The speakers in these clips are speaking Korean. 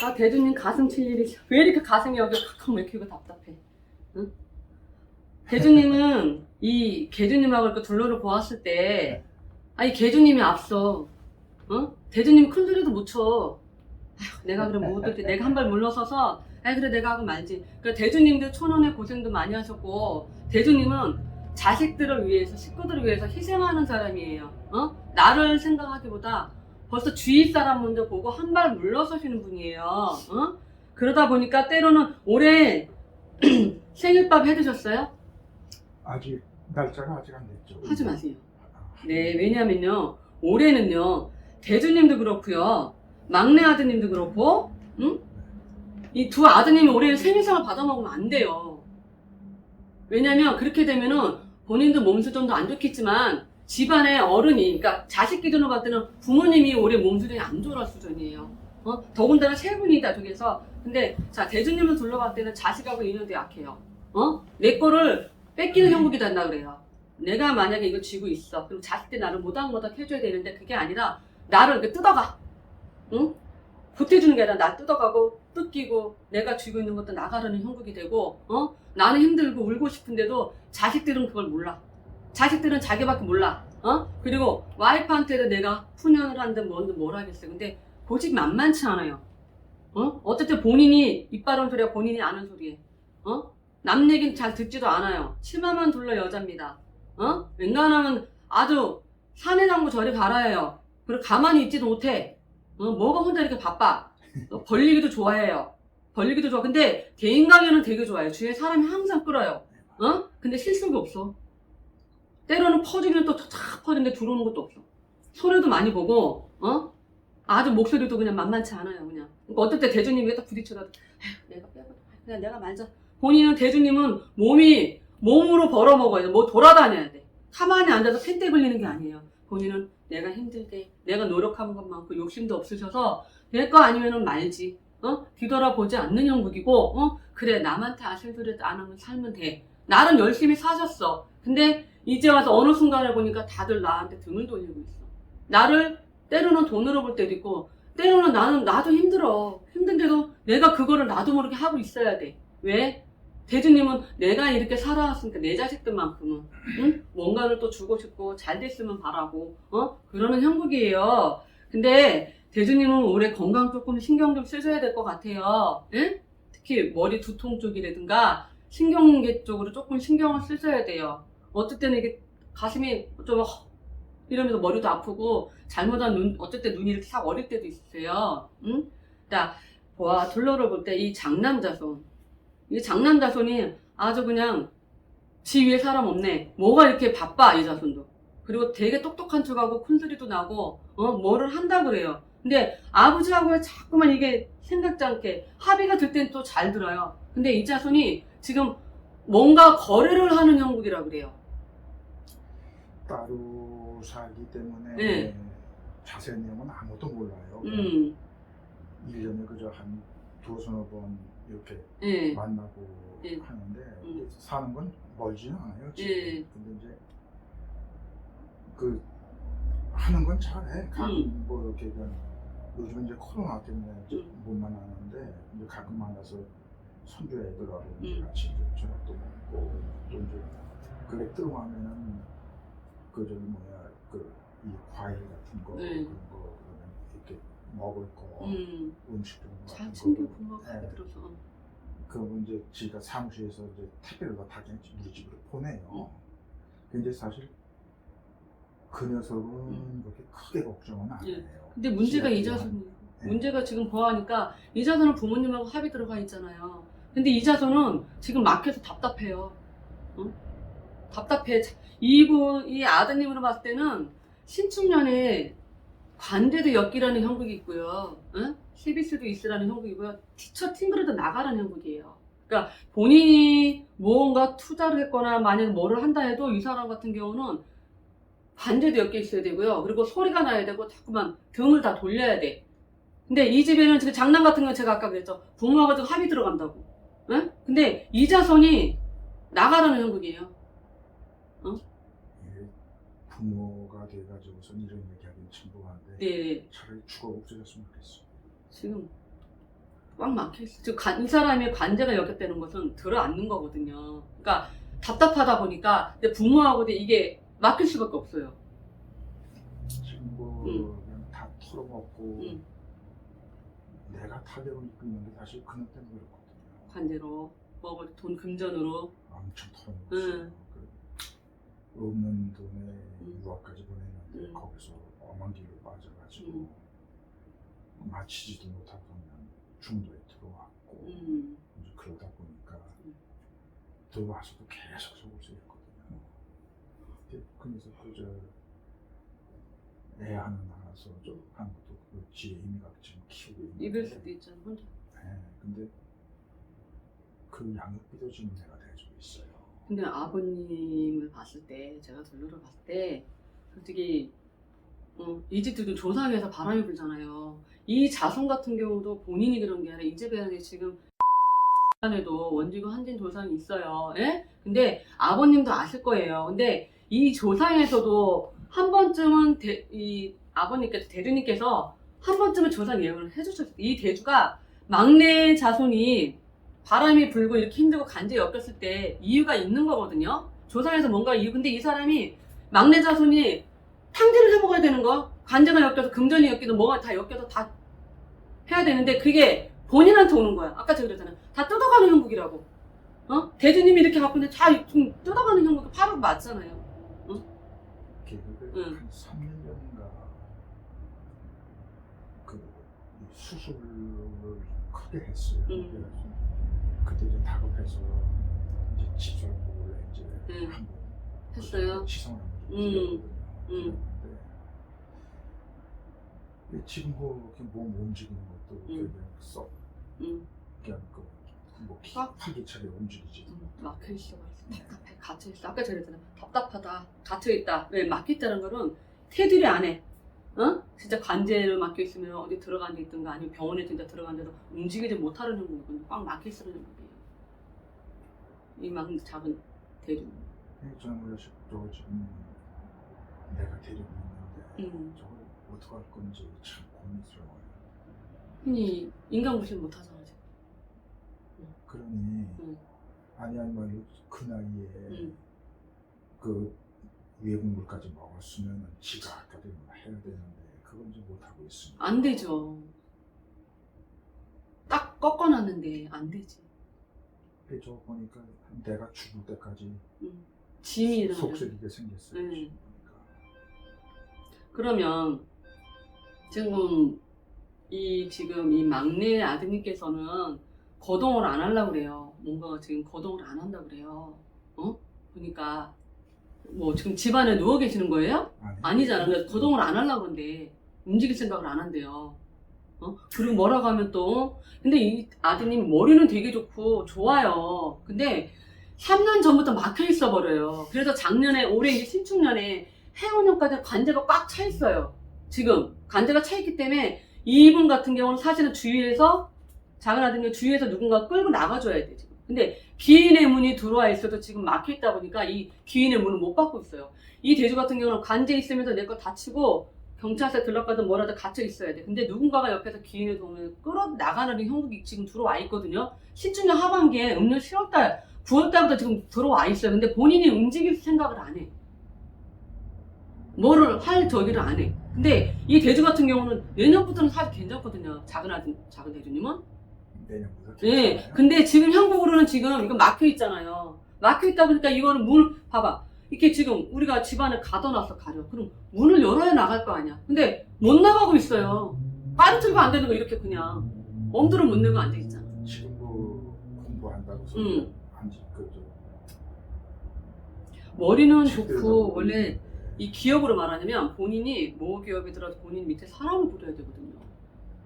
아, 대주님 가슴 칠 일이 왜 이렇게 가슴이 여기 칵칵 막히고 답답해. 응? 대주님은 이 개주님하고 이렇게 둘러를 보았을 때, 이 개주님이 앞서. 대주님이 큰 소리도 못 쳐. 아휴, 내가 그럼 못 듣지. 내가 한 발 물러서서, 그래, 내가 하고 말지. 그러니까 대주님도 초년에 고생도 많이 하셨고, 대주님은 자식들을 위해서, 식구들을 위해서 희생하는 사람이에요. 나를 생각하기보다 벌써 주위 사람 먼저 보고 한 발 물러서시는 분이에요. 그러다 보니까 때로는 올해 생일밥 해드셨어요? 아직 날짜가 아직 안 됐죠. 하지 마세요. 네, 왜냐면요, 올해는요, 대주님도 그렇고요, 막내 아드님도 그렇고, 이 두 아드님이 올해 생일상을 받아 먹으면 안 돼요. 왜냐면 그렇게 되면은 본인도 몸수정도 안 좋겠지만 집안의 어른이, 그러니까 자식 기준으로 봤을 때는 부모님이 올해 몸수정이 안 좋을 수준이에요. 더군다나 세 분이다 저기서. 근데 자, 대주님을 둘러봤을 때는 자식하고 인연도 약해요. 내 거를 뺏기는 형국이 된다 그래요. 내가 만약에 이거 쥐고 있어. 그럼 자식들 나를 모닥모닥 해줘야 되는데 그게 아니라 나를 이렇게 뜯어가. 보태주는 게 아니라 나 뜯어가고 뜯기고 내가 쥐고 있는 것도 나가려는 형국이 되고, 나는 힘들고 울고 싶은데도 자식들은 그걸 몰라. 자식들은 자기밖에 몰라. 그리고 와이프한테도 내가 푸념을 한든 뭐든 뭘 하겠어요. 근데 고집 만만치 않아요. 어쨌든 본인이 입 바른 소리야 본인이 아는 소리에. 남 얘기는 잘 듣지도 않아요. 치마만 둘러 여자입니다. 웬간하면 아주 산에 당고 저리 가라해요. 그리고 가만히 있지도 못해. 뭐가 혼자 이렇게 바빠. 벌리기도 좋아해요. 벌리기도 좋아. 근데 대인 관계는 되게 좋아해요. 주위에 사람이 항상 끌어요. 근데 실속이 없어. 때로는 퍼지기는 또 쫙 퍼지는데 들어오는 것도 없어. 소리도 많이 보고, 아주 목소리도 그냥 만만치 않아요, 그냥. 그러니까 어떨 때 대주님이 딱 부딪혀도, 내가 빼거든. 그냥 내가 말자. 본인은 대주님은 몸으로 벌어먹어야 돼. 뭐 돌아다녀야 돼. 가만히 앉아서 펜대 걸리는 게 아니에요. 본인은 내가 힘들게, 내가 노력하는 것만큼 욕심도 없으셔서, 내 거 아니면은 말지. 뒤돌아보지 않는 형국이고, 그래, 남한테 아실소리 안 하면 살면 돼. 나는 열심히 사셨어. 근데 이제 와서 어느 순간에 보니까 다들 나한테 등을 돌리고 있어. 나를 때로는 돈으로 볼 때도 있고, 때로는 나도 힘들어. 힘든데도 내가 그거를 나도 모르게 하고 있어야 돼. 왜? 대주님은 내가 이렇게 살아왔으니까 내 자식들만큼은, 뭔가를 또 주고 싶고, 잘 됐으면 바라고, 그러는 형국이에요. 근데 대주님은 올해 건강 조금 신경 좀 쓰셔야 될 것 같아요. 예? 특히 머리 두통 쪽이라든가, 신경계 쪽으로 조금 신경을 쓰셔야 돼요. 어떨 때는 이게 가슴이 좀 이러면서 머리도 아프고 잘못한 어쩔 때 눈이 이렇게 싹 어릴 때도 있어요. 자, 둘러를 볼 때 이 장남자손, 이 장남자손이 아주 그냥 지 위에 사람 없네. 뭐가 이렇게 바빠 이 자손도. 그리고 되게 똑똑한 척하고 큰소리도 나고 뭐를 한다 그래요. 근데 아버지하고 자꾸만 이게 생각지 않게 합의가 될 땐 또 잘 들어요. 근데 이 자손이 지금 뭔가 거래를 하는 형국이라 그래요. 따로 살기 때문에 네. 자세한 내용은 아무도 몰라요. 1년에 그저 한 두서너 번 이렇게 네. 만나고 네. 하는데 사는 건 멀지는 않아요. 지금. 네. 근데 이제 그 하는 건 잘해. 가끔 뭐 이렇게 요즘 이제 코로나 때문에 못 만나는데 이제 가끔 만나서 손주 애들하고 이제 같이 이제 저녁도 먹고 또 이제 그게 들어가면은 그 저기 뭐야 이 과일 같은 거 그런 거 그러면 이렇게 먹을 거 음식 잘 같은 챙겨본 것 같아 들어서. 그거 이제 지가 사무실에서 이제 택배를 다 그냥 우리 집으로 보내요. 근데 사실 그 녀석은 그렇게 크게 걱정은 안 해요. 근데 문제가 이 자손이에요. 문제가 지금 보아하니까 이 자손은 부모님하고 합의 들어가 있잖아요. 근데 이 자손은 지금 막혀서 답답해요. 답답해. 이 아드님으로 봤을 때는 신축년에 관대도 엮이라는 형국이 있고요. 시비스도 있으라는 형국이고요. 티처 팅그레도 나가라는 형국이에요. 그러니까 본인이 무언가 투자를 했거나 만약에 뭐를 한다 해도 이 사람 같은 경우는 관대도 엮여 있어야 되고요. 그리고 소리가 나야 되고 자꾸만 등을 다 돌려야 돼. 근데 이 집에는 지금 장난 같은 건 제가 아까 그랬죠. 부모가 지고 합의 들어간다고. 근데 이 자손이 나가라는 형국이에요. 이게 부모가 돼가지고서 이런 얘기하기는 참 뭐한데 네. 차라리 죽어 없어졌으면 좋겠어. 지금 꽉 막혀있어. 지금 이 사람의 관제가 역겹다는 것은 들어앉는 거거든요. 그러니까 답답하다 보니까 내 부모하고 이게 막힐 수밖에 없어요. 지금 뭐 그냥 다 털어먹고 내가 타격을 입고 있는 게 사실 그놈 때문에 그렇거든요. 관제로 먹을 돈 금전으로. 엄청 털어먹었어요. 그 없는 돈에 유학까지 보냈는데 거기서 엄한 길로 빠져가지고 마치지도 못하고 그냥 중도에 들어왔고 이제 그러다 보니까 들어와서도 계속 속을 쓰였거든요. 그래서 애 하나 낳아서 한 것도 그 지혜 이미가 지금 키우고 있는데 입을 수도 있잖아 혼자. 네, 근데 그 양육비도 지금 내가 대주고 있어요. 근데 아버님을 봤을 때, 제가 둘러를 봤을 때, 솔직히, 이 집들도 조상에서 바람이 불잖아요. 이 자손 같은 경우도 본인이 그런 게 아니라 이 집에 지금 안에도 원지구 한진 조상이 있어요. 예? 근데 아버님도 아실 거예요. 근데 이 조상에서도 한 번쯤은 이 아버님께서, 대주님께서 한 번쯤은 조상 예언을 해주셨어요. 이 대주가 막내 자손이 바람이 불고 이렇게 힘들고 간제 엮였을 때 이유가 있는 거거든요. 조상에서 뭔가 이유. 근데 이 사람이 막내 자손이 탕진을 해먹어야 되는 거. 간제가 엮여서 금전이 엮이든 뭐가 다 엮여서 다 해야 되는데 그게 본인한테 오는 거야. 아까 제가 그랬잖아요. 다 뜯어가는 형국이라고. 대주님이 이렇게 갖고 있는데 다 좀 뜯어가는 형국이 바로 맞잖아요. 한 3년 전인가 그 수술을 크게 했어요. 그래서 그때 이제 다급해서 이제 집사람 보고 원래 이제 한번 했어요. 시상을 한번 드렸거든요. 그런데 지금 뭐 이렇게 몸 움직이는 것도 그냥 썩 그냥 뭐 활기차게 움직이지. 막혀있어. 답답해. 갇혀있어. 아까 제가 그랬잖아. 답답하다. 갇혀있다. 왜 막혀있다는 거는 테두리 안에 진짜 관제로 막혀있으면 어디 들어간 데 있든가 아니면 병원에 진짜 들어간 데도 움직이지 못하는 형국이거든요. 꽉 막혀있으는 형국이에요. 이 막 작은 대중. 저는 원래 저거 지금 내가 데리고 있는데 저걸 어떻게 할 건지 참 고민스러워요. 흔히 인간 구실 못하잖아 지금. 그러니 아니 말로 그 나이에 그 외국물까지 먹었으면 지가 아까도 해야 되는데 그건 이제 못하고 있습니다. 안 되죠. 딱 꺾어놨는데 안 되지. 저거 보니까 내가 죽을 때까지 짐이 일어나요. 속쓰리게 생겼어요. 그러면 지금 이 막내 아드님께서는 거동을 안 하려고 그래요. 뭔가 지금 거동을 안 한다고 그래요. 그러니까 뭐 지금 집안에 누워 계시는 거예요? 아니잖아. 그래서 거동을 안 하려고 그러는데 움직일 생각을 안 한대요. 그리고 뭐라고 하면 또 근데 이 아드님 머리는 되게 좋고 좋아요. 근데 3년 전부터 막혀 있어 버려요. 그래서 작년에 올해 이제 신축년에 해운년까지 관제가 꽉 차 있어요. 지금 관제가 차 있기 때문에 이분 같은 경우는 사실은 주위에서 작은 아드님 주위에서 누군가 끌고 나가줘야 돼 지금. 근데 귀인의 문이 들어와 있어도 지금 막혀 있다 보니까 이 귀인의 문을 못 받고 있어요. 이 대주 같은 경우는 관제 있으면서 내 거 다치고 경찰서에 들락가든 뭐라도 갇혀 있어야 돼. 근데 누군가가 옆에서 기인의 도움을 끌어 나가는 형국이 지금 들어와 있거든요. 신축년 하반기에 음력 10월달, 9월달부터 지금 들어와 있어요. 근데 본인이 움직일 생각을 안 해. 뭐를 할 저기를 안 해. 근데 이 대주 같은 경우는 내년부터는 사실 괜찮거든요. 작은 대주님은. 내년부터. 네. 근데 지금 형국으로는 지금 이거 막혀 있잖아요. 막혀 있다 보니까 이거는 문 봐봐. 이렇게 지금 우리가 집안에 가둬놨어 가려. 그럼 문을 열어야 나갈 거 아니야. 근데 못 나가고 있어요. 빠르트가 안 되는 거 이렇게 그냥 엄두를 못 내고 앉아 있잖아. 지금 뭐 공부한다고 머리는 좋고 원래 이 기업으로 말하자면 본인이 모 기업에 들어서 본인 밑에 사람을 부려야 되거든요.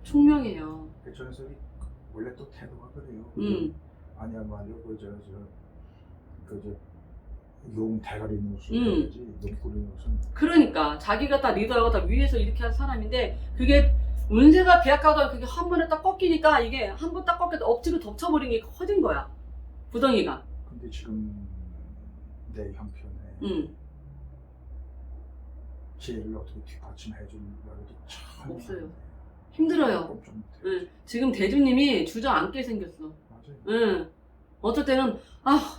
총명해요. 저는 원래 또 태도가 그래요. 아니야 말이야 용 대가리 누수 옆구리 누수. 그러니까 자기가 다 리더하고 다 위에서 이렇게 한 사람인데 그게 운세가 비약하다 그게 한 번에 딱 꺾이니까 이게 한 번 딱 꺾여도 억지로 덮쳐버린 게 커진 거야. 부덩이가. 근데 지금 내 형편에 응. 지혜를 어떻게 뒷받침해 줄 여력이 참 없어요. 힘들어요. 꼼짝 못해. 응. 지금 대주님이 주저앉게 생겼어. 맞아요. 응. 어떨 때는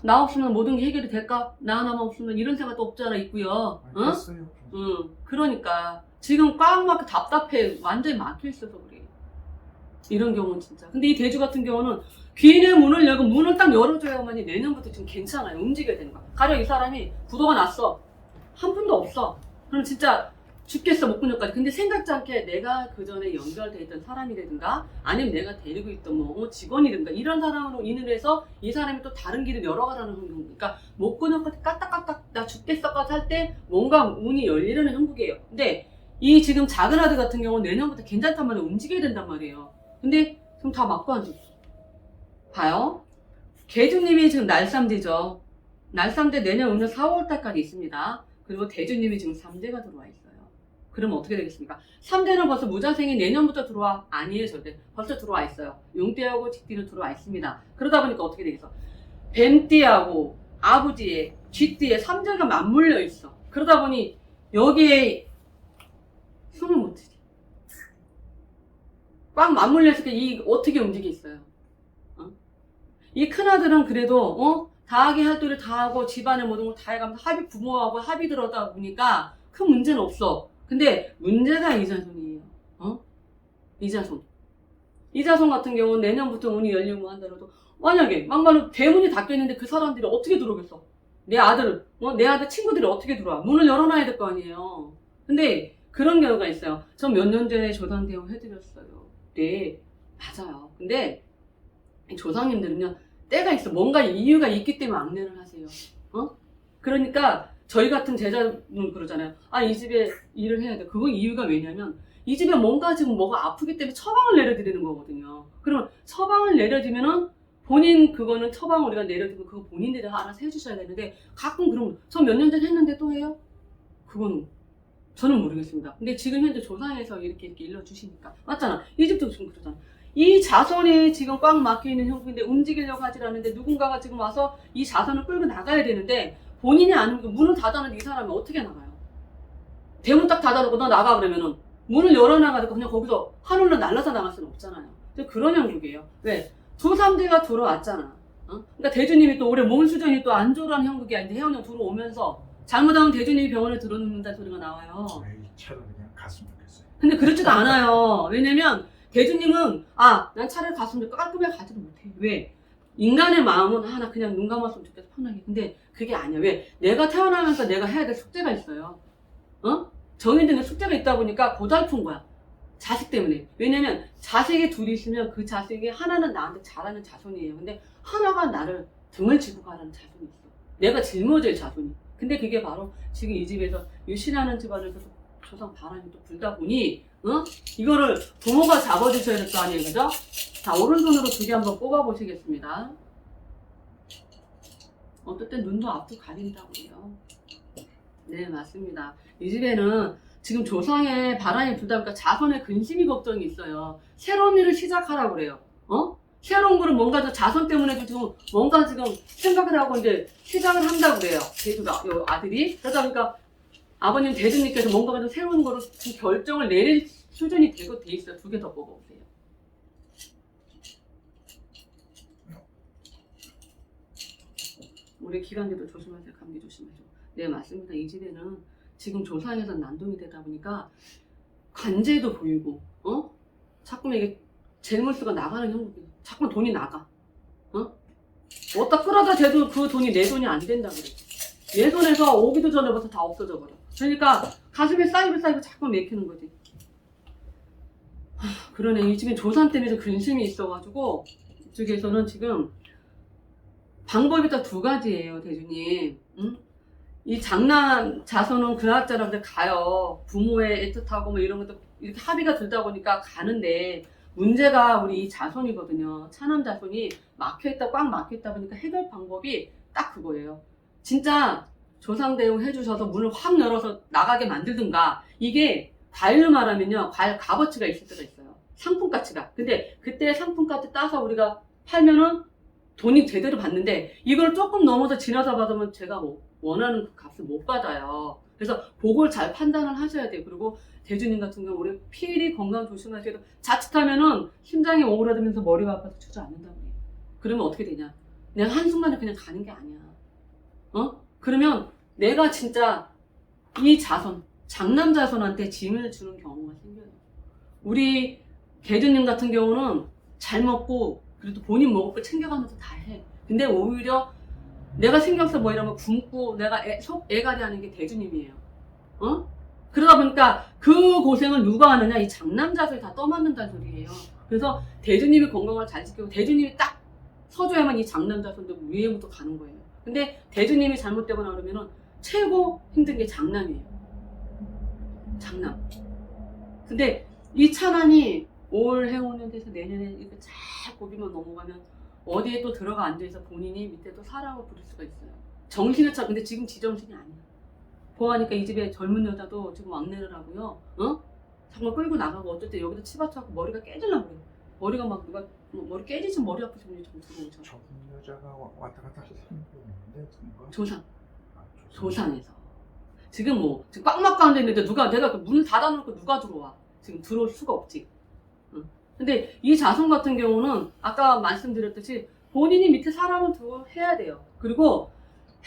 나 없으면 모든 게 해결이 될까? 나 하나만 없으면 이런 생각도 없지 않아 있고요. 아니, 응? 됐어요. 응. 그러니까 지금 꽉 막혀 답답해. 완전히 막혀 있어서 그래. 이런 경우는 진짜. 근데 이 대주 같은 경우는 귀인의 문을 열고 문을 딱 열어줘야만이 내년부터 지금 괜찮아요. 움직여야 되는 거야. 가령 이 사람이 부도가 났어. 한 푼도 없어. 그럼 진짜 죽겠어 목구녕까지. 근데 생각지 않게 내가 그 전에 연결돼 있던 사람이라든가 아니면 내가 데리고 있던 뭐 직원이든가 이런 사람으로 인을 해서 이 사람이 또 다른 길을 열어가라는 형국. 그러니까 목구녕까지 까딱까딱 나 죽겠어까지 할 때 뭔가 문이 열리려는 형국이에요. 근데 이 지금 작은 아들 같은 경우는 내년부터 괜찮단 말이에요. 움직여야 된단 말이에요. 근데 지금 다 막고 앉았어. 봐요. 개주님이 지금 날삼대죠. 날삼대 내년 오늘 4월달까지 있습니다. 그리고 대주님이 지금 3대가 들어와 있어요. 그러면 어떻게 되겠습니까? 3대는 벌써 무자생이 내년부터 들어와? 아니에요, 절대. 벌써 들어와 있어요. 용띠하고 직띠는 들어와 있습니다. 그러다 보니까 어떻게 되겠어? 뱀띠하고 아버지의 쥐띠에 3대가 맞물려 있어. 그러다 보니 여기에 숨을 못 들이. 꽉 맞물려 있을 때 이 어떻게 움직이겠어요? 이 큰아들은 그래도 다 하게 할 도리를 다 하고 집안의 모든 걸 다 해가면서 합의 부모하고 합의 들어다 보니까 큰 문제는 없어. 근데 문제가 이자손이에요. 이자손. 이자손 같은 경우는 내년부터 문이 열리고 한다라도 만약에 막말로 대문이 닫혀있는데 그 사람들이 어떻게 들어오겠어? 내 아들 친구들이 어떻게 들어와? 문을 열어놔야 될 거 아니에요. 근데 그런 경우가 있어요. 전 몇 년 전에 조상 대응 해드렸어요. 네, 맞아요. 근데 조상님들은요, 때가 있어. 뭔가 이유가 있기 때문에 안내를 하세요. 그러니까 저희 같은 제자는 그러잖아요. 이 집에 일을 해야 돼. 그거 이유가 왜냐면 이 집에 뭔가 지금 뭐가 아프기 때문에 처방을 내려드리는 거거든요. 그러면 처방을 내려주면은 본인 그거는 처방 우리가 내려주고 그거 본인들이 알아서 해주셔야 되는데 가끔 그러면 저 몇 년 전에 했는데 또 해요? 그거는 저는 모르겠습니다. 근데 지금 현재 조상에서 이렇게 일러주시니까 맞잖아. 이 집도 지금 그러잖아. 이 자손이 지금 꽉 막혀있는 형국인데 움직이려고 하질 않는데 누군가가 지금 와서 이 자손을 끌고 나가야 되는데 본인이 아는 게 문을 닫아놓은 이 사람이 어떻게 나가요? 대문 딱 닫아놓고 너 나가 그러면은 문을 열어나가지고 그냥 거기서 하늘로 날아서 나갈 수는 없잖아요. 그런 형국이에요. 왜? 두 3대가 들어왔잖아. 그러니까 대주님이 또 올해 몸 수준이 또 안 좋으라는 형국이 아닌데 혜원이 들어오면서 잘못하면 대주님이 병원에 들어눕는다는 소리가 나와요. 에이, 차라리 그냥 갔으면 좋겠어요. 근데 그렇지도 않아요. 왜냐면 대주님은 난 차라리 갔으면 깔끔하게 가지도 못해. 왜? 인간의 마음은 나 그냥 눈 감았으면 좋겠어 편하게. 근데 그게 아니야. 왜? 내가 태어나면서 내가 해야 될 숙제가 있어요. 정해진 숙제가 있다 보니까 고달픈 거야. 자식 때문에. 왜냐면 자식이 둘이 있으면 그 자식이 하나는 나한테 잘하는 자손이에요. 근데 하나가 나를 등을 지고 가라는 자손이 있어. 내가 짊어질 자손이. 근데 그게 바로 지금 이 집에서 유신하는 집안에서 조상 바람이 또 불다 보니 이거를 부모가 잡아주셔야 될 거 아니에요, 그죠? 자, 오른손으로 두 개 한번 뽑아보시겠습니다. 어떨 땐 눈도 앞도 가린다고 해요. 네, 맞습니다. 이 집에는 지금 조상의 바람이 불다 보니까 자손의 근심이 걱정이 있어요. 새로운 일을 시작하라고 그래요. 새로운 거를 뭔가 더 자손 때문에 지금 뭔가 지금 생각을 하고 이제 시작을 한다고 그래요. 대주가, 요 아들이. 그러다 보니까 아버님 대주님께서 뭔가 좀 새로운 거로 지금 결정을 내릴 수준이 되고 돼 있어요. 두 개 더 뽑아보세요. 우리 기관지도 조심하세요. 감기 조심하세요. 네, 맞습니다. 이 집에는 지금 조상에서 난동이 되다 보니까 관제도 보이고, 자꾸만 이게 재물수가 나가는 형국이에요. 자꾸만 돈이 나가. 어디다 끌어다 대도 그 돈이 내 돈이 안 된다 그래. 내 돈에서 오기도 전에 벌써 다 없어져 버려. 그러니까 가슴에 쌓이고 자꾸 맥히는 거지. 그러네. 이 집에 조상 때문에 근심이 있어가지고 이쪽에서는 지금 방법이 딱 두 가지예요, 대주님. 이 장남 자손은 그학자라들 가요. 부모의 애틋하고 뭐 이런 것도 이렇게 합의가 들다 보니까 가는데 문제가 우리 이 자손이거든요. 차남 자손이 막혀있다, 꽉 막혀있다 보니까 해결 방법이 딱 그거예요. 진짜 조상 대응 해주셔서 문을 확 열어서 나가게 만들든가. 이게 과일로 말하면요, 과일 값어치가 있을 때가 있어요. 상품 가치가. 근데 그때 상품 가치 따서 우리가 팔면은 돈이 제대로 받는데 이걸 조금 넘어서 지나서 받으면 제가 뭐 원하는 그 값을 못 받아요. 그래서 그걸 잘 판단을 하셔야 돼요. 그리고 대주님 같은 경우 올해 필히 건강 조심하셔야 돼요. 자칫하면은 심장이 오그라들면서 머리가 아파서 주저앉는다고 해요. 그러면 어떻게 되냐? 그냥 한순간에 그냥 가는 게 아니야. 그러면 내가 진짜 이 자손, 장남 자손한테 짐을 주는 경우가 생겨요. 우리 개주님 같은 경우는 잘 먹고 그래도 본인 먹을 거 챙겨가면서 다 해. 근데 오히려 내가 신경 써 뭐 이러면 굶고 내가 애가리 하는 게 대주님이에요. 그러다 보니까 그 고생을 누가 하느냐? 이 장남 자손이 다 떠맡는다는 소리예요. 그래서 대주님이 건강을 잘 지키고 대주님이 딱 서줘야만 이 장남 자손도 위에부터 가는 거예요. 근데 대주님이 잘못되거나 그러면은 최고 힘든 게 장남이에요. 장남. 근데 이 찬환이 올 해오년에서 내년에 이렇게 잘 고비만 넘어가면 어디에 또 들어가 앉아있어 본인이 밑에 또 사람을 부릴 수가 있어요. 정신을 차. 근데 지금 지정신이 아니야. 보아하니까 이 집에 젊은 여자도 지금 왕래를 하고요. 정말 끌고 나가고 어쩔 때 여기도 치받쳐갖고 머리가 깨질라 그래. 머리가 막 누가 머리 깨지지 머리 아프신 분이 좀 들어오죠. 젊은 여자가 왔다 갔다 해서 생겼는데 조상. 아, 조상에서. 지금 뭐 지금 꽉 막고 앉아있는데 내가 그 문을 닫아놓고 누가 들어와. 지금 들어올 수가 없지. 근데 이 자손 같은 경우는 아까 말씀드렸듯이 본인이 밑에 사람을 두고 해야 돼요. 그리고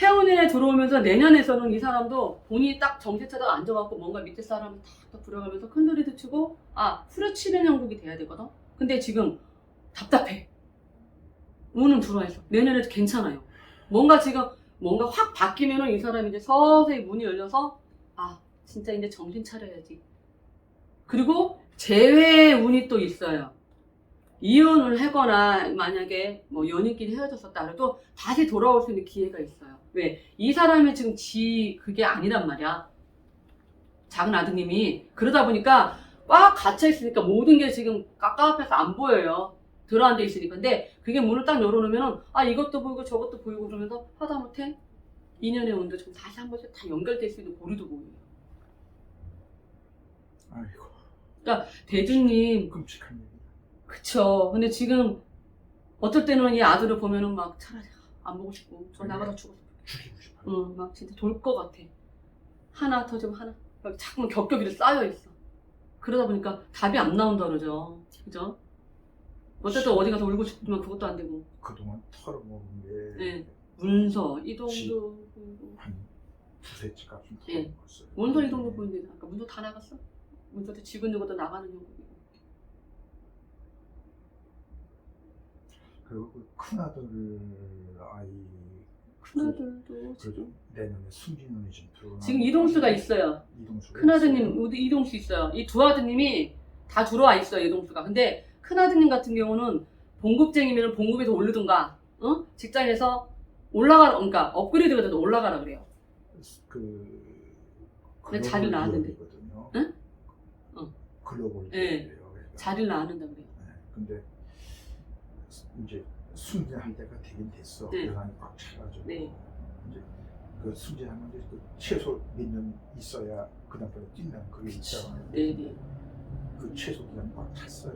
해운에 들어오면서 내년에서는 이 사람도 본인이 딱 정신 차다가 앉아갖고 뭔가 밑에 사람을 탁 불어가면서 큰소리도 치고 후려치는 형국이 돼야 되거든. 근데 지금 답답해. 운은 들어와 있어. 내년에도 괜찮아요. 뭔가 확 바뀌면은 이 사람이 이제 서서히 문이 열려서 진짜 이제 정신 차려야지. 그리고 재회의 운이 또 있어요. 이혼을 하거나 만약에 뭐 연인끼리 헤어졌었다 그래도 다시 돌아올 수 있는 기회가 있어요. 왜? 이 사람이 지금 그게 아니란 말이야. 작은 아드님이. 그러다 보니까 꽉 갇혀 있으니까 모든 게 지금 깝깝해서 안 보여요. 들어앉아 있으니까. 근데 그게 문을 딱 열어놓으면은 이것도 보이고 저것도 보이고 그러면서 하다못해 인연의 운도 좀 다시 한 번씩 다 연결될 수 있는 고리도 보여요. 아이고. 그러니까 대주님 끔찍한 얘기. 그쵸. 근데 지금 어떨 때는 이 아들을 보면은 막 차라리 안 보고 싶고 저 나가다 죽었어. 죽이고 싶어요. 막 진짜 돌 것 같아. 하나 터지면 하나. 막 자꾸만 겹겹이로 쌓여 있어. 그러다 보니까 답이 안 나온다 그러죠. 그죠? 어쨌든 어디 가서 울고 싶지만 그것도 안 되고. 그동안 털어먹은 게 네. 문서 이동도 보이고. 한 두세 집 값은 네. 털어먹었어요. 문서 이동도 보이는데 아까 문서 다 나갔어. 문서도 집 있는 것도 나가는 형국이고. 그리고 그 큰아들 아이 큰아들도 지금 내년에 순진운이 좀 들어오나. 지금 이동수가 있어요. 이동수가 큰아드님 이동수 있어요. 이 두 아드님이 다 들어와 있어요. 이동수가. 근데 큰아드님 같은 경우는 봉급쟁이면 봉급에서 오르든가 직장에서 그러니까 업그레이드가 돼서 올라가라 그래요. 근데 자리를 나왔는데. 응? 글로벌 네. 기업이에요. 자리를 나왔는다 그래요. 네. 근데 이제 순진할 때가 되긴 됐어. 네. 연한이 꽉 차가지고. 네. 이제 그 순진하면 이제 그 최소 몇 년 있어야 그다음부터 뛴다는 그게 있잖아요. 네. 그 최소 기간 꽉 찼어요.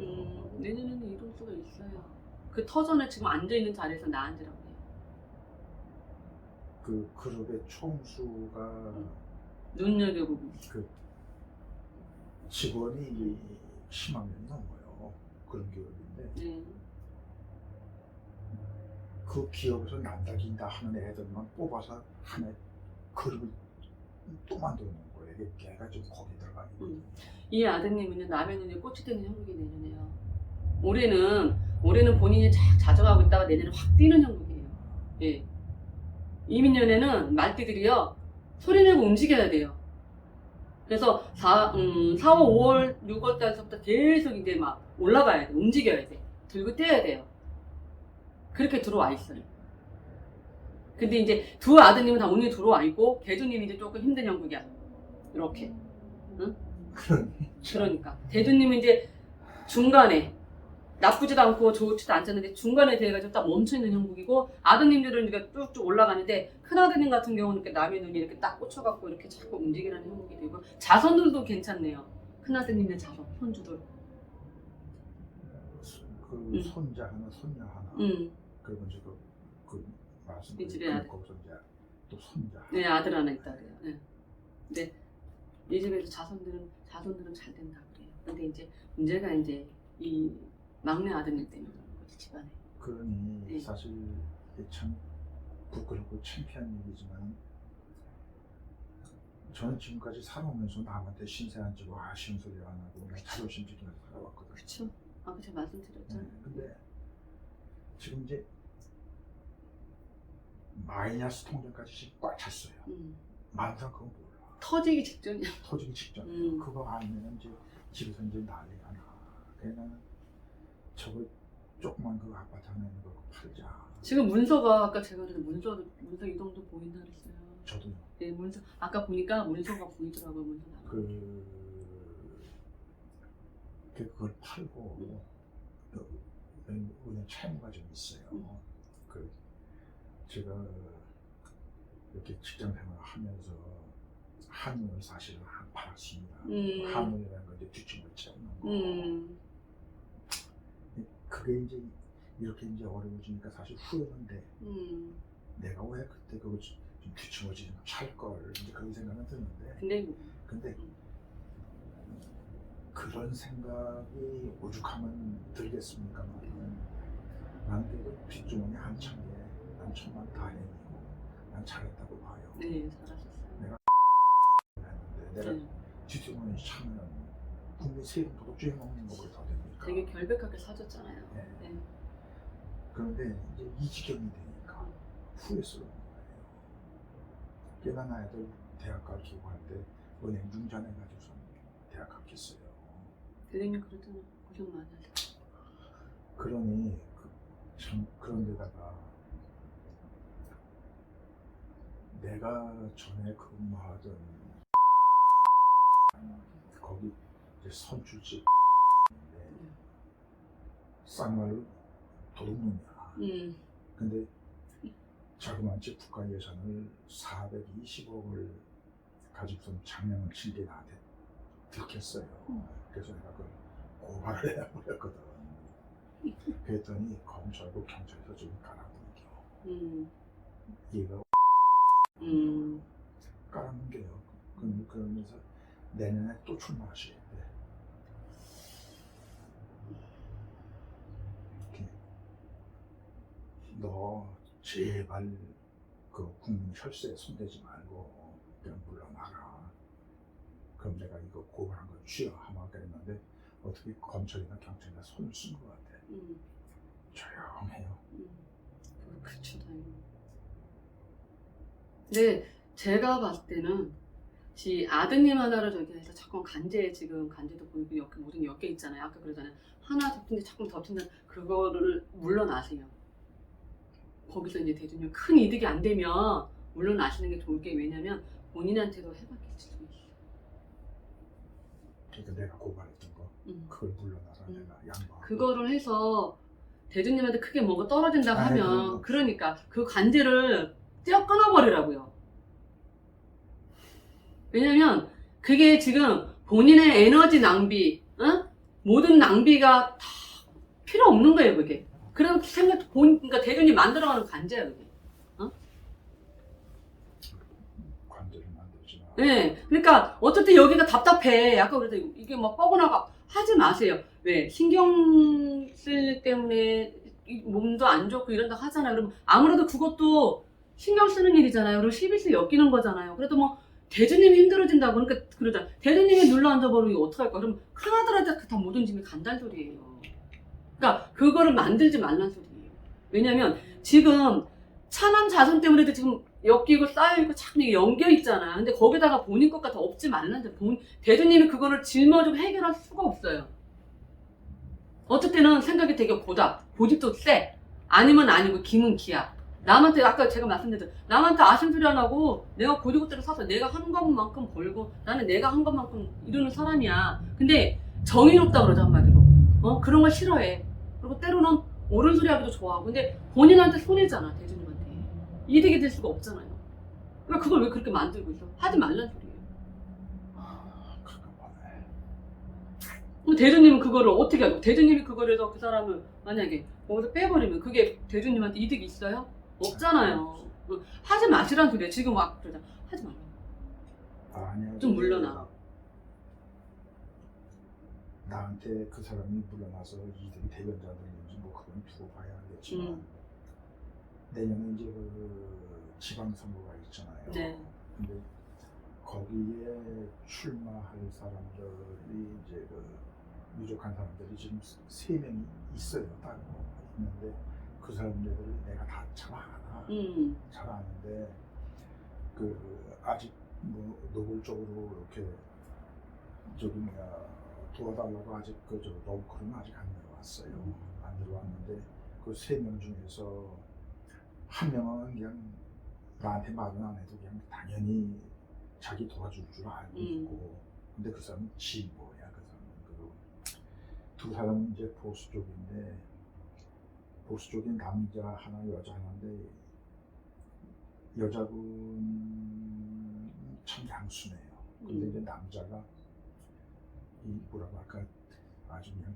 내년에는 이동수가 있어요. 그 터전에 지금 앉아있는 자리에서 나 앉으라고 해요. 그 그룹의 총수가 눈여겨보고 그 직원이 10만 명이 넘어요. 그런 기업인데 네. 그 기업에서 난다긴다 하는 애들만 뽑아서 하나의 그룹을 또 만들어 놓은 거예요. 이게 걔가 지금 거기 들어가 있거든요. 이 아드님은요 남의 눈에 꽃이 되는 형국이 내년에요. 올해는 본인이 자정하고 있다가 내년에 확 뛰는 형국이에요. 예. 이민년에는 말띠들이요 소리 내고 움직여야 돼요. 그래서 4, 5, 5월, 6월 달서부터 계속 이제 막 올라가야 돼. 움직여야 돼. 들고 뛰어야 돼요. 그렇게 들어와 있어요. 근데 이제 두 아드님은 다 운이 들어와 있고 대두님이 이제 조금 힘든 형국이야. 이렇게. 응? 그러니까 대두님은 이제 중간에 나쁘지도 않고 좋지도 않잖아요. 중간에 돼가지고 딱 멈춰있는 형국이고 아드님들은 이렇게 쭉쭉 올라가는데 큰아드님 같은 경우는 이렇게 남의 눈이 이렇게 딱 꽂혀갖고 이렇게 자꾸 움직이라는 형국이 되고 자손들도 괜찮네요. 큰아드님의 자손, 손주들. 그 손자 하나, 손녀 하나. 그리고 이제 그 말씀 이 집에 아들. 거기서 이제 또 손자. 네, 아들 하나 있다래요. 네. 근데 이 집에서 자손들은 잘 된다 그래요. 근데 이제 문제가 이제 이 막내 아드님 때문에 그런 거지, 집안에. 그러니 네. 사실 이게 참 부끄럽고 창피한 얘기지만 저는 지금까지 살아오면서 남한테 신세 안 지고 아쉬운 소리 안 하고 그냥 자존심 지키면서 살아왔거든요. 그렇죠. 아까 제가 말씀드렸잖아요. 근데 지금 이제 마이너스 통장까지 꽉 찼어요. 만상 그건 몰라. 터지기 직전이야. 터지기 직전. 그거 알면 이제 집에서 이제 난리가 나. 그냥 저거 조그만 그 아파트 하나 있는 거 팔자. 지금 문서가 아까 제가 그래서 문서 이동도 보인다 그랬어요. 저도요. 네, 문서 아까 보니까 문서가 보이더라고요. 문서 나가. 그걸 팔고 은행 채무가 좀 있어요. 제가 이렇게 직장 생활을 하면서 한우를 사실은 안 팔았습니다. 한우라는 건 이제 주춤을 채우는 거. 그게 이제 이렇게 이제 어려워지니까 사실 후회는 돼. 내가 왜 그때 그거 좀 주춤하지 좀 찰걸 이제 그런 생각은 드는데. 근데 그런 생각이 오죽하면 들겠습니까? 나는 그래도 뒷주머니 안 찬 게 난 천만 다행이고 난 잘했다고 봐요. 네, 잘하셨어요. 내가 했는데 내가 뒷주머니 차면 국민 세금 도둑질 해먹는 거보다 더 되니까. 되게 결백하게 사줬잖아요. 네. 네. 그런데 이제 이 지경이 되니까 후회스러운 거예요. 꽤나 나 애들 대학 가르치고 할 때 은행 융자내가지고서 대학 갔겠어요. 대장님 그러잖아. 고생 많이 하셨어. 그러니 참 그런 데다가 내가 전에 근무하던 거기 이제 선출직 쌍말로 도둑놈이야. 근데 자그마치 국가 예산을 420억을 가지고선 장량을 친 게 나한테 들켰어요. 그래서 내가 그걸 고발을 해버렸거든. 그랬더니 검찰하고 경찰에서 좀 깔아뭉겨. 얘가 깔아뭉겨요. 그러면서 내년에 또 출마하시겠대. 너 제발 그 국민 혈세에 손대지 말고 그냥 물러나라. 그럼 내가 이거 고발한 거 취하하면 그랬는데 어떻게 검찰이나 경찰이나 손을 쓴 것 같아. 조용해요. 그렇죠, 다행히. 근데 제가 봤을 때는 지 아드님 하나를 저기 해서 자꾸 간제도 보이고 모든 엮여 있잖아요. 아까 그러잖아요. 하나 덮는데 자꾸 덮친다. 그거를 물러나세요. 거기서 이제 대주님 큰 이득이 안 되면 물러나시는 게 좋을 게 왜냐면 본인한테도 해박힐 수도 있어요. 그러니까 내가 고발했던 거 그걸 물러나라 내가 양보하고. 그거를 해서 대주님한테 크게 뭐가 떨어진다고 아니, 하면 그러니까 그 관제를 떼어 끊어버리라고요. 왜냐면 그게 지금 본인의 에너지 낭비, 모든 낭비가 다 필요 없는 거예요, 그게. 그런 그러니까 대주님 만들어가는 관제야, 그게. 관제를 만들지 마. 네, 그러니까 어쨌든 여기가 답답해. 아까 그래서 이게 막 뻐근하고 하지 마세요. 왜? 신경 쓸 때문에 몸도 안 좋고 이런다 하잖아요. 그럼 아무래도 그것도 신경 쓰는 일이잖아요. 그리고 11세 엮이는 거잖아요. 그래도 뭐 대주님이 힘들어진다고 그러니까 그러자. 대주님이 눌러 앉아버리면 어떡할까? 그럼 큰아들한테 다 모든 짐이 간다는 소리예요. 그러니까 그거를 만들지 말란 소리예요. 왜냐면 지금 차남 자손 때문에도 지금 엮이고 쌓여있고 참 이게 엮여있잖아. 근데 거기다가 본인 것과 다 없지 말란 소리. 대주님이 그거를 짊어지고 해결할 수가 없어요. 어쩔 때는 생각이 되게 고집도 세. 아니면 아니고 기면 기야. 남한테 아까 제가 말씀드렸죠. 남한테 아심소리 안 하고 내가 고지고대로 사서 내가 한 것만큼 벌고 나는 내가 한 것만큼 이루는 사람이야. 근데 정의롭다 그러죠 한마디로. 그런 걸 싫어해. 그리고 때로는 옳은 소리 하기도 좋아하고. 근데 본인한테 손해잖아 대주님한테. 이득이 될 수가 없잖아요. 그러니까 그걸 왜 그렇게 만들고 있어? 하지 말란 소리예요. 대주님은 그거를 어떻게 하고? 대주님이 그거를 해서 그 사람을 만약에 거기서 빼버리면 그게 대주님한테 이득이 있어요? 없잖아요. 하지 마시란 소리야. 지금 막 그러자. 하지 말라. 아니야. 좀 물러나. 나한테 그 사람이 물러나서 이들이 대변자들인지 뭐 그건 두고 봐야 하겠지만 내년에 이제 그 지방선거가 있잖아요. 네. 근데 거기에 출마할 사람들이 이제 그 유족한 사람들이 지금 3명이 있어요. 딱 있는데 그 사람들을 내가 다 잘 알아. 잘 아는데 그 아직 뭐 노골적으로 이렇게 저기 뭐야 도와달라고 아직 그저 러브콜은 아직 안 들어왔어요. 안 들어왔는데 그 3명 중에서 한 명은 그냥 나한테 말은 안 해도 그냥 당연히 자기 도와줄 줄 알고 있고, 근데 그 사람은 진보야. 그 사람은 그리고 두 사람은 이제 보수 쪽인데 보수 쪽인 남자 하나 여자 하나인데 여자분 참 양순해요. 근데 이제 남자가 이 뭐라고 할까 아주 그냥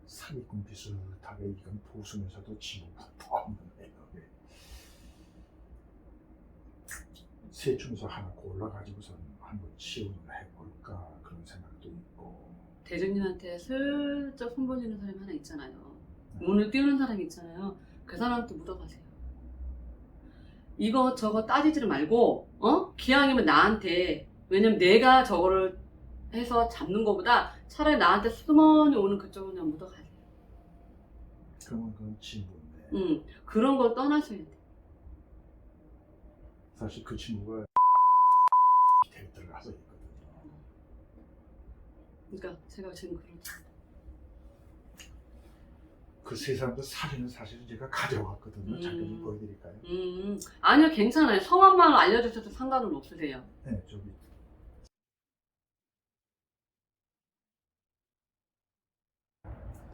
사기꾼 비슷하게 이건 보수면서도 진보가 더 없는 애예요. 셋 중에서 하나 골라가지고선 한번 지원을 해볼까 그런 생각도 있고. 대주님한테 슬쩍 손벌리는 사람이 하나 있잖아요. 문을 띄우는 사람이 있잖아요. 그 사람한테 묻어가세요. 이거 저거 따지지를 말고 기왕이면 나한테, 왜냐면 내가 저거를 해서 잡는 것보다 차라리 나한테 수머니 오는 그쪽은 그냥 묻어가세요. 그러면 그건 진보인데. 그런 걸 떠나셔야 돼. 사실 그 친구가 밑에 들어가서 있거든요. 그러니까 제가 지금 그런 그 세 사람도 사진을 사실 제가 가져왔거든요. 잠깐 보여드릴까요? 아니요, 괜찮아요. 성함만 알려주셔도 상관은 없으세요. 네, 저기.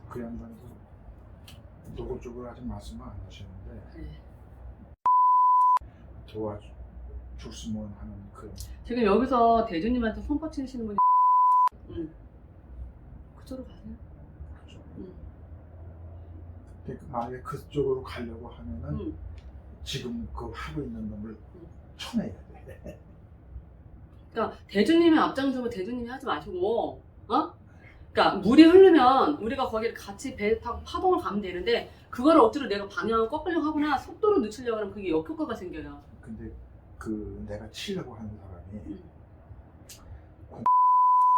그 양반도 노골적으로 아직 말씀을 안 하시는데 네. 도와줬으면 하는 그. 지금 여기서 대주님한테 손 뻗치시는 분이 그쪽으로 가세요. 그렇죠. 만약에 그쪽으로 가려고 하면은 지금 그 하고 있는 놈을 쳐내야 돼. 그러니까 대주님이 앞장서고 대주님이 하지 마시고, 그러니까 물이 흐르면 우리가 거기를 같이 배 타고 파동을 가면 되는데 그거를 억지로 내가 방향을 꺾으려고 하거나 속도를 늦추려고 하면 그게 역효과가 생겨요. 근데 그 내가 치려고 하는 사람이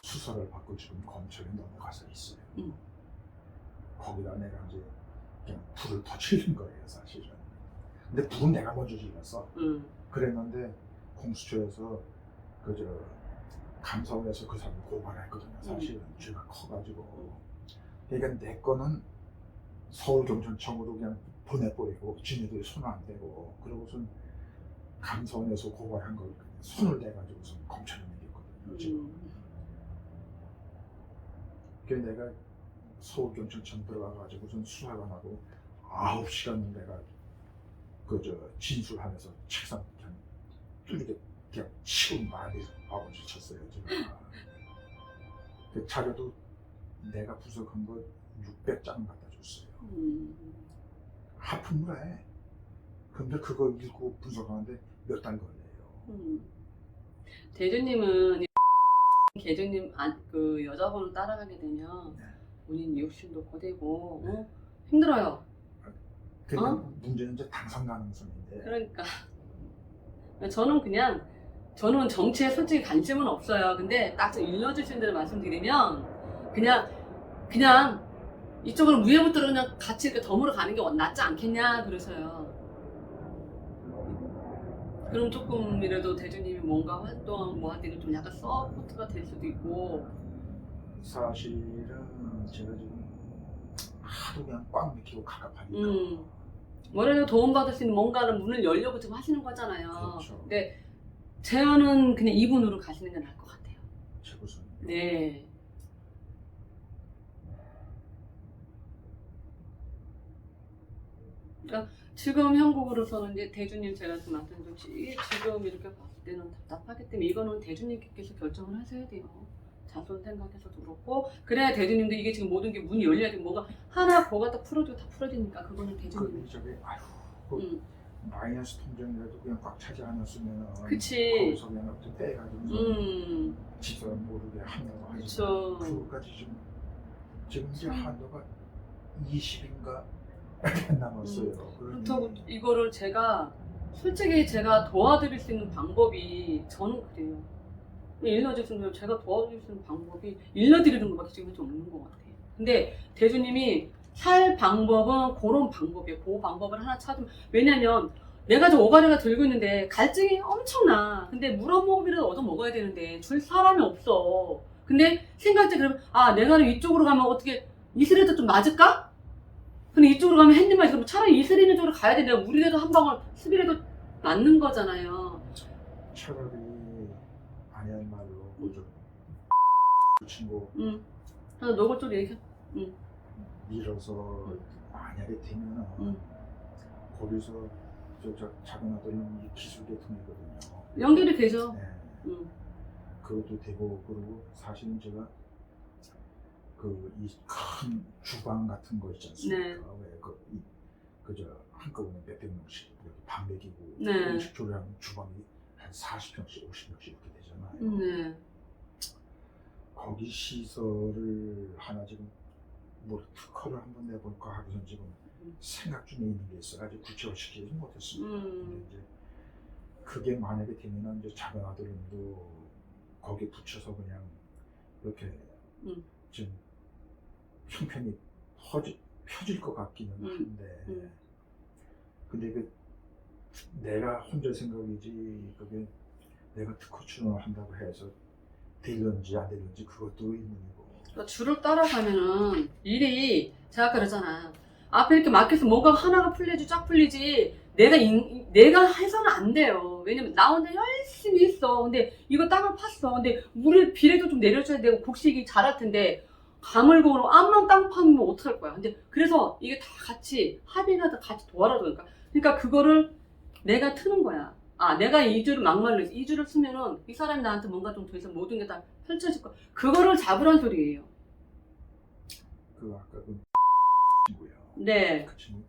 수사를 받고 지금 검찰에 넘어가서 있어요. 거기다 내가 이제 그냥 불을 더 질른 거예요, 사실은. 근데 불은 내가 먼저 질렀어. 그랬는데 공수처에서 그저 감사원에서 그 사람을 고발했거든요. 사실은 죄가 커가지고. 그러니까 내 거는 서울경찰청으로 그냥 보내버리고 지네들이 손 안 대고, 그러고선 감사원에서 고발한 걸 손을 대가지고서 검찰에 넘겼거든요. 지금. 그래서 내가 서울경찰청 들어가가지고선 수사관하고 9시간 내가 그저 진술하면서 책상 그냥 뚫리게 그냥 치고 말이 아버지 쳤어요. 제가. 그 자료도 내가 분석한 거 600장 갖다 줬어요. 하품을 해. 근데 그거 읽고 분석하는데 몇 달 걸려요. 대주님은 계주님 그 여자분을 따라가게 되면 본인 욕심도 고되고 힘들어요. 그러니까 문제는 이제 당선 가능성인데. 그러니까 저는 정치에 솔직히 관심은 없어요. 근데 딱 일러주신 대로 말씀드리면 그냥 이쪽으로 위에부터 그냥 같이 이렇게 덤으로 가는 게 낫지 않겠냐 그러셔요. 그럼 조금이라도 대주님이 뭔가 활동 뭐 하든 좀 약간 서포트가 될 수도 있고. 사실은 제가 지금 하도 그냥 꽉 막히고 갑갑하니까. 뭐라도 도움받을 수 있는 뭔가는 문을 열려고 지금 하시는 거잖아요. 그렇죠. 근데 제안은 그냥 이분으로 가시는 게 나을 것 같아요. 최고선. 네. 그러니까 지금 형국으로서는 이제 대주님 제가 지금 말씀드렸듯이 지금 이렇게 봤을 때는 답답하기 때문에 이거는 대주님께서 결정을 하셔야 돼요. 자손 생각해서도 그렇고, 그래야 대주님도 이게 지금 모든 게 문이 열려야 되고 뭐가 하나 거가 딱 풀어지고 다 풀어지니까 그거는 대주님. 저기 아휴 마이너스 통장이라도 그냥 꽉 차지 않았으면 그치. 거기서 그냥 또 떼가지고 집사람 모르게 하려고 하지. 그쵸. 그거까지 지금 이제 한도가 20인가 남았어요. 그렇다고 이거를 솔직히 제가 도와드릴 수 있는 방법이 저는 그래요. 일러주시면 제가 도와드릴 수 있는 방법이 일러드리는 것밖에 지금 좀 없는 것 같아요. 근데 대주님이 살 방법은 그런 방법이에요. 그 방법을 하나 찾으면, 왜냐면 내가 저 오가리가 들고 있는데 갈증이 엄청나. 근데 물 한 모금이라도 얻어 먹어야 되는데 줄 사람이 없어. 근데 생각할 때 그러면 내가 이쪽으로 가면 어떻게 이슬이라도 좀 맞을까? 근데 이쪽으로 가면 햇님만 있으면 차라리 이슬 있는 쪽으로 가야 돼. 내가 물이라도 한 방울 습이라도 맞는 거잖아요. 차라리 아니야말로 뭐죠? 그 친구 하나 너가 좀 얘기해. 밀어서 만약에 되면 거기서 저 작은 아들이 기술 계통이거든요. 연결이 되죠. 네. 그것도 되고, 그리고 사실은 제가 이 큰 주방 같은 거 있지 않습니까? 네. 왜 그저 한꺼번에 몇백 명씩 이렇게 밥 먹이고 네. 음식 조리하는 주방이 한 40평씩 50평씩 이렇게 되잖아요. 네. 거기 시설을 하나 지금 뭐 특허를 한번 내볼까 하고선 지금 생각 중에 있는 게 있어 아직 구체화시키지 못했습니다. 근데 이제 그게 만약에 되면은 이제 작은 아들도 거기에 붙여서 그냥 이렇게 지금 형편이 펴질 것 같기는 한데 근데 내가 혼자 생각이지 그게 내가 특허 출원을 한다고 해서 될런지 안 될런지 그것도 의문이고. 그러니까 줄을 따라가면은 일이 제가 아까 그러잖아. 앞에 이렇게 막혀서 뭐가 하나가 풀리지 쫙 풀리지 내가 해서는 안 돼요. 왜냐면 나 혼자 열심히 했어. 근데 이거 땅을 팠어. 근데 물을 비례도 좀 내려줘야 되고 곡식이 자랄 텐데 가물고로 암만 땅 파면 어떡할 거야. 근데 그래서 이게 다 같이 합의가 다 같이 도와줘야 되니까. 그러니까 그거를 내가 트는 거야. 내가 2주를 막말로 했어. 2주를 쓰면은 이 사람이 나한테 뭔가 좀 더 이상 모든 게 다 펼쳐질 거야. 그거를 잡으란 소리예요. 아까 그 친구요. 네. 그 친구.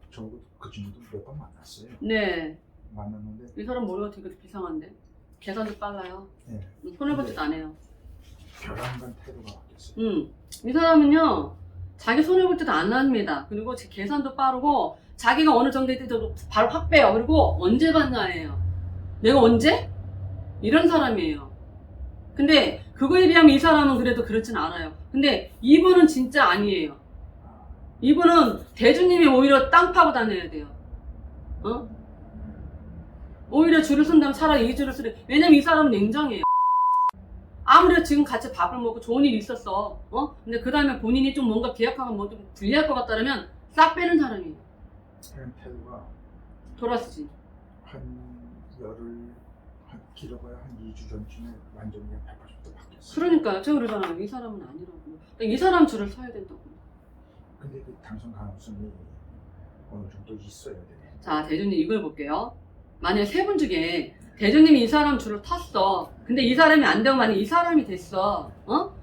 저도 그 친구도 몇 번 만났어요. 네. 만났는데 이 사람 머리가 되게 이상한데? 계산도 빨라요. 네. 손해볼 짓 안 해요. 벼랑간 태도가 바뀌었어요. 이 사람은요, 자기 손해볼 짓 안 합니다. 그리고 제 계산도 빠르고, 자기가 어느 정도 때도 바로 확 빼요. 그리고 언제 받나예요. 내가 언제? 이런 사람이에요. 근데 그거에 비하면 이 사람은 그래도 그렇진 않아요. 근데 이분은 진짜 아니에요. 이분은 대주님이 오히려 땅 파고 다녀야 돼요. 오히려 줄을 쓴다면 차라리 이 줄을 쓰래. 왜냐면 이 사람은 냉정해요. 아무래도 지금 같이 밥을 먹고 좋은 일이 있었어. 근데 그 다음에 본인이 좀 뭔가 비약하면 뭐 좀 불리할 것 같다면 싹 빼는 사람이에요. 그냥 태도가 돌아서지. 길어봐야 한 2주 전쯤에 완전히 180도 바뀌었어요. 그러니까요. 제가 그러잖아요. 이 사람은 아니라고. 이 사람 줄을 서야 된다고. 근데 그 당선 가능성이 어느 정도 있어야 돼. 자, 대주님 이걸 볼게요. 만약에 세 분 중에 대주님이 이 사람 줄을 탔어. 근데 이 사람이 안 되고 만약에 이 사람이 됐어.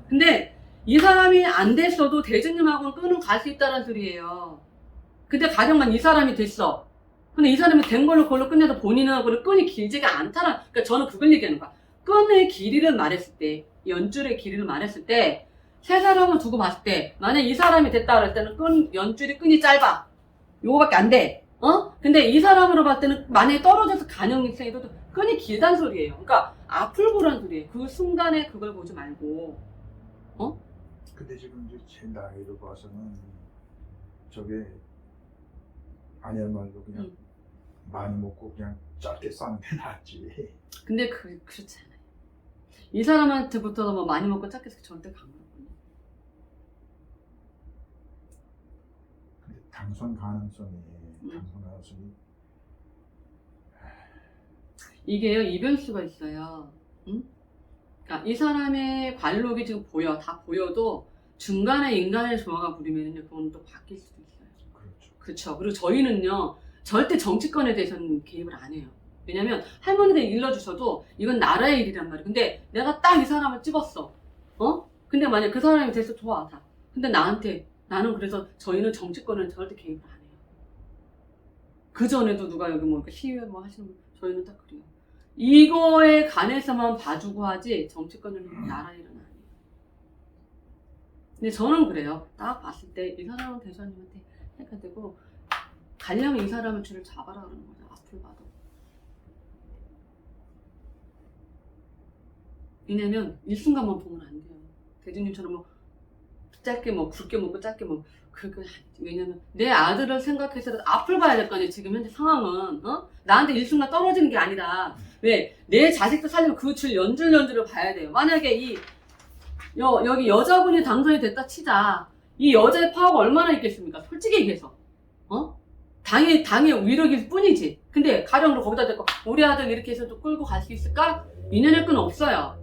근데 이 사람이 안 됐어도 대주님하고는 끈은 갈 수 있다는 소리예요. 근데 가령만 이 사람이 됐어. 근데 이 사람이 된 걸로 그걸로 끝내도 본인하고는 끈이 길지가 않다는, 그러니까 저는 그걸 얘기하는 거야. 끈의 길이를 말했을 때, 연줄의 길이를 말했을 때, 세 사람을 두고 봤을 때, 만약 이 사람이 됐다 그럴 때는 연줄이 끈이 짧아. 요거밖에 안 돼. 근데 이 사람으로 봤을 때는 만약에 떨어져서 가능성이 도 끈이 길다는 소리예요. 그러니까 앞을 보라는 소리예요. 그 순간에 그걸 보지 말고. 근데 지금 이제 제 나이로 봐서는 저게 아니야말로 그냥 많이 먹고 그냥 짧게 싸는 게 낫지. 근데 그렇지 않아요. 이 사람한테부터 뭐 많이 먹고 짧게 해서 절대 강하거든요. 근데 당선 가능성이 이게요, 이변수가 있어요. 그러니까 이 사람의 관록이 지금 다 보여도 중간에 인간의 조화가 부리면요, 그건 또 바뀔 수도 있어요. 그렇죠. 그리고 저희는요, 절대 정치권에 대해서는 개입을 안 해요. 왜냐면 할머니들 일러주셔도 이건 나라의 일이란 말이에요. 근데 내가 딱 이 사람을 찍었어. 근데 만약 그 사람이 돼서 좋아, 다. 근데 나는 그래서 저희는 정치권은 절대 개입을 안 해요. 그 전에도 누가 여기 뭐 이렇게 시위에 뭐 하시는 분, 저희는 딱 그래요. 이거에 관해서만 봐주고 하지 정치권은 나라 일은 아니에요. 근데 저는 그래요. 딱 봤을 때 이 사람은 대표님한테 해가 되고 가려면 이 사람은 줄을 잡아라 그러는 거죠. 앞을 봐도. 왜냐면 일순간만 보면 안 돼요. 대주님처럼 뭐 짧게 뭐 굵게 먹고 짧게 먹고 그거 아니지. 왜냐면 내 아들을 생각해서 앞을 봐야 될 거 아니에요. 지금 현재 상황은 나한테 일순간 떨어지는 게 아니라 왜 내 자식도 살리면 그 줄 연줄연줄을 봐야 돼요. 만약에 여기 여자분이 당선이 됐다 치자. 이 여자의 파워가 얼마나 있겠습니까? 솔직히 얘기해서 당의 위력일 뿐이지. 근데 가령으로 거기다 대고 우리 아들 이렇게 해서 또 끌고 갈 수 있을까? 인연의 끈 없어요.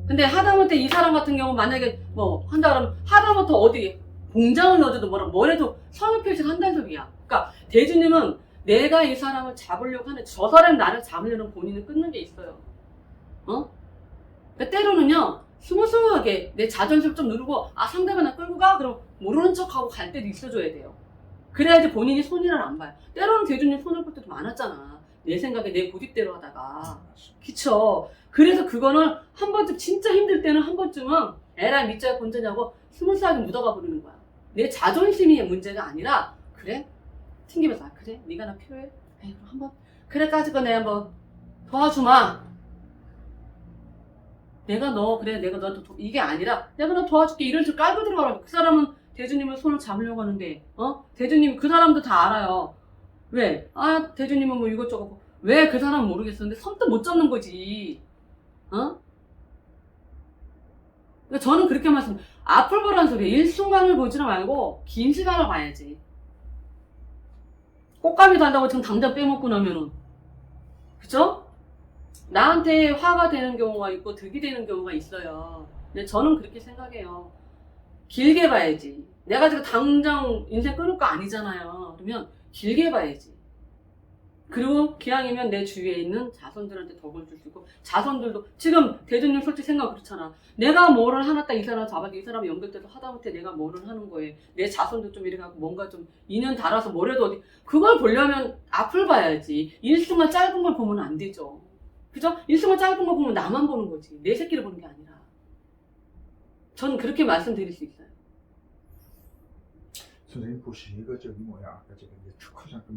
근데 하다못해 이 사람 같은 경우 만약에 뭐 한다 그러면 하다못해 어디 공장을 넣어도 뭐래도 성의 표시를 한다는 소리야. 그러니까 대주님은 내가 이 사람을 잡으려고 하는 저 사람이 나를 잡으려는 본인을 끊는 게 있어요. 그러니까 때로는요 스무스무하게 내 자존심 좀 누르고 상대가 나 끌고 가? 그럼 모르는 척하고 갈 때도 있어줘야 돼요. 그래야지 본인이 손해를 안 봐요. 때로는 대주님 손을 볼 때도 많았잖아. 내 생각에 내 고집대로 하다가. 그쵸? 그래서 그거는 한 번쯤 진짜 힘들 때는 한 번쯤은 에라 밑자야 본전이냐고 스무스하게 묻어가 버리는 거야. 내 자존심이 문제가 아니라 그래? 튕기면서 그래? 네가 나 필요해? 에이 그럼 한번 그래가지고 내가 뭐 도와주마. 내가 너한테 이게 아니라 내가 너 도와줄게 이런 식으로 깔고 들어가라고. 그 사람은 대주님을 손을 잡으려고 하는데 대주님 그 사람도 다 알아요. 왜? 대주님은 뭐 이것저것 왜 그 사람은 모르겠었는데 선뜻 못 잡는 거지. 그러니까 저는 그렇게 앞을 보라는 소리예요. 일순간을 보지는 말고 긴 시간을 봐야지. 꽃가미도 한다고 지금 당장 빼먹고 나면은 그죠? 나한테 화가 되는 경우가 있고 득이 되는 경우가 있어요. 근데 저는 그렇게 생각해요. 길게 봐야지. 내가 지금 당장 인생 끊을 거 아니잖아요. 그러면 길게 봐야지. 그리고 기왕이면 내 주위에 있는 자손들한테 덕을 줄 수 있고 자손들도 지금 대주님 솔직히 생각 그렇잖아. 내가 뭐를 하나 딱 이 사람 잡아도 이 사람 연결돼서 하다못해 내가 뭐를 하는 거에 내 자손도 좀 이렇게 하고 뭔가 좀 인연 달아서 뭐래도 어디 그걸 보려면 앞을 봐야지. 일순간 짧은 걸 보면 안 되죠. 그죠? 일순간 짧은 거 보면 나만 보는 거지. 내 새끼를 보는 게 아니라. 저는 그렇게 말씀드릴 수 있어요. 선생님 보시니까 저기 뭐야 아까 제가 이제 특허 잠깐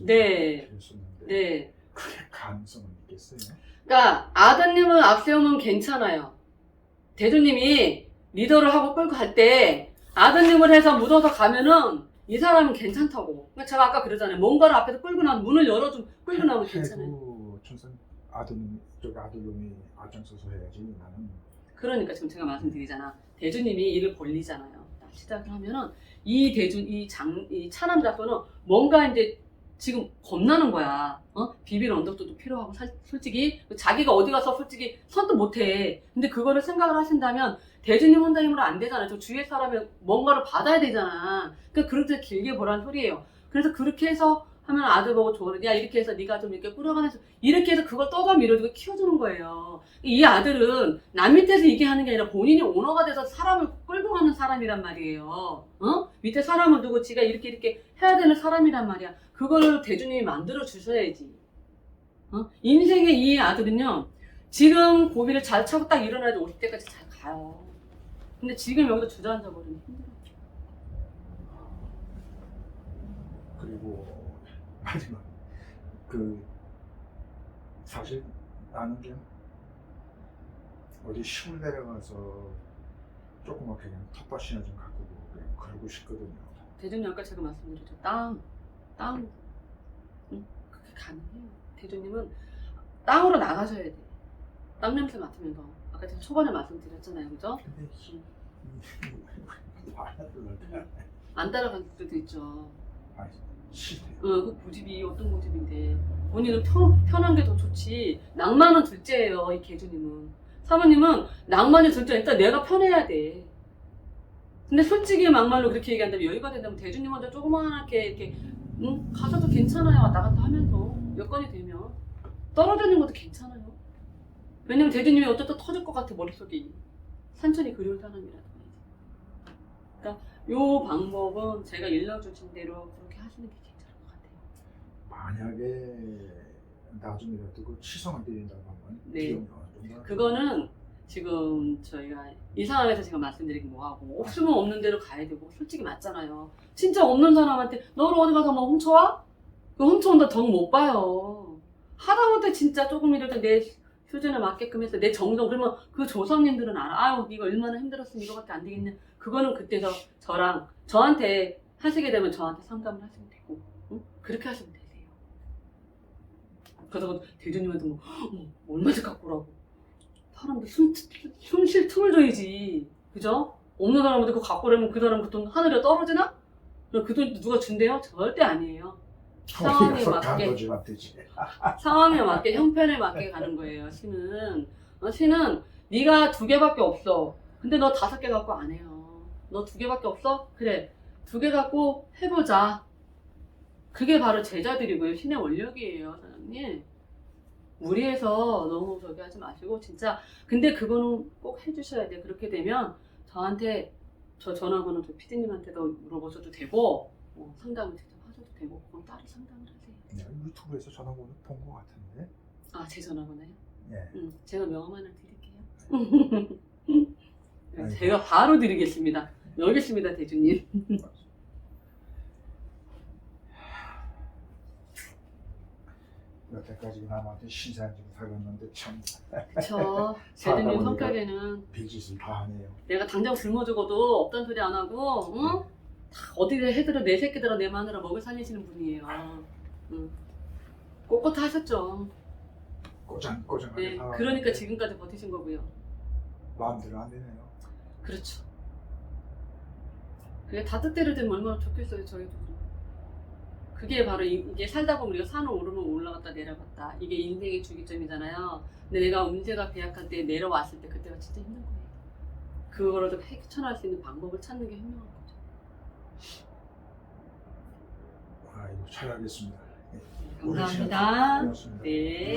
네. 말씀드렸었는데 네. 그게 가능성은 있겠어요? 그러니까 아드님을 앞세우면 괜찮아요. 대주님이 리더를 하고 끌고 갈 때 아드님을 해서 묻어서 가면은 이 사람은 괜찮다고. 그러니까 제가 아까 그러잖아요. 뭔가를 앞에서 끌고 나면 문을 열어주면 끌고 나면 괜찮아요. 천선 아들놈이 앞장서서 해야지 나는. 그러니까 지금 제가 말씀드리잖아. 대주님이 일을 벌리잖아요. 딱 시작을 하면은 이 차남자분은 뭔가 이제 지금 겁나는 거야. 비빌 언덕도 필요하고 솔직히 자기가 어디 가서 솔직히 선도 못해. 근데 그거를 생각을 하신다면 대주님 혼자 힘으로 안 되잖아. 저 주위의 사람이 뭔가를 받아야 되잖아. 그러니까 그렇게 길게 보란 소리예요. 그래서 그렇게 해서 하면 아들 보고 조언을 야 이렇게 해서 네가 좀 이렇게 꾸려가면서 이렇게 해서 그걸 떠다 밀어주고 키워주는 거예요. 이 아들은 남 밑에서 이게 하는 게 아니라 본인이 오너가 돼서 사람을 끌고 가는 사람이란 말이에요. 밑에 사람을 두고 지가 이렇게 해야 되는 사람이란 말이야. 그걸 대주님이 만들어 주셔야지. 인생의 이 아들은요 지금 고비를 잘 차고 딱 일어나야지 50대까지 잘 가요. 근데 지금 여기서 주저앉아 버리면 힘들어. 그리고 마지막 사실 나는 좀 어디 시골 내려가서 조그맣게 그냥 텃밭이나 좀 가꾸고 그냥 그러고 싶거든요. 대주님 아까 제가 말씀드렸죠. 땅 그게 가능해요. 대주님은 땅으로 나가셔야 돼. 땅 냄새 맡으면서 아까 제가 초반에 말씀드렸잖아요. 그죠? 근데 안 따라갈 수도 있죠. 싫대요. 그 고집이 어떤 고집인데 본인은 편한 게 더 좋지. 낭만은 둘째예요. 이 개주님은. 사모님은 낭만이 둘째. 일단 내가 편해야 돼. 근데 솔직히 막말로 그렇게 얘기한다면 여유가 된다면 대주님 혼자 조그만하게 이렇게 가서도 괜찮아요. 왔다 갔다 하면서 여건이 되면 떨어지는 것도 괜찮아요. 왜냐면 대주님이 어쩌다 터질 것 같아. 머릿속이 산천이 그리울 사람이라서. 그러니까 요 방법은 제가 일러주신 대로 그렇게 하시는 게 괜찮을 것 같아요. 만약에 나중에라도 그 치성을 드린다고 하면 네. 비용이 어느 정도 그거는 지금 저희가 이 상황에서 제가 말씀드리긴 뭐하고 없으면 없는 대로 가야 되고 솔직히 맞잖아요. 진짜 없는 사람한테 너를 어디 가서 뭐 훔쳐와? 그 훔쳐온다 정 못 봐요. 하다못해 진짜 조금이라도 내 수준에 맞게끔 해서 내 정성 그러면 그 조상님들은 알아. 아유 네가 얼마나 힘들었으면 이거밖에 안 되겠냐. 그거는 그때서 저한테 하시게 되면 저한테 상담을 하시면 되고 응? 그렇게 하시면 되세요. 그래서 대주님한테 뭐 얼마씩 갖고 오라고. 사람들 숨 쉴 틈을 줘야지. 그죠? 없는 사람한테 그거 갖고 오려면 그 사람 그 돈 하늘에 떨어지나? 그럼 그 돈 누가 준대요? 절대 아니에요. 상황에 맞게 상황에 맞게 형편에 맞게 가는 거예요. 신은 신은 네가 2개밖에 없어. 근데 너 5개 갖고 안 해요. 너 2개밖에 없어? 그래 2개 갖고 해보자. 그게 바로 제자들이고요. 신의 원력이에요, 사장님. 무리해서 너무 저기 하지 마시고 진짜 근데 그거는 꼭 해주셔야 돼. 그렇게 되면 저한테 저 전화번호 저 PD님한테도 물어보셔도 되고 상담을 직접 하셔도 되고 그건 따로 상담을 하세요. 네, 유튜브에서 전화번호 본 것 같은데. 아, 제 전화번호요? 예. 제가 명함 하나 드릴게요. 네, 제가 바로 드리겠습니다. 여기 있습니다, 대주님. 여태까지 남한테 신사지고 살았는데 참 그쵸. 대주님 성격에는 빚짓을 다 하네요. 내가 당장 굶어 죽어도 없단 소리 안 하고 응? 다 어디를 해들어 내 새끼들아 내 마누라 먹여 살리시는 분이에요. 응. 꼿꼿하셨죠. 꼬장꼬장하게 네, 살았는데 그러니까 지금까지 버티신 거고요. 마음대로 안 되네요. 그렇죠. 그게 다 뜻대로 되면 얼마나 좋겠어요, 저희도. 그게 바로 이게 살다 보면 우리가 산을 오르면 올라갔다 내려갔다. 이게 인생의 주기점이잖아요. 근데 내가 운세가 배약할 때 내려왔을 때 그때가 진짜 힘든 거예요. 그거를 좀 헤쳐나갈 수 있는 방법을 찾는 게 현명한 거죠. 아이고 잘하겠습니다. 예. 감사합니다. 고맙습니다. 네.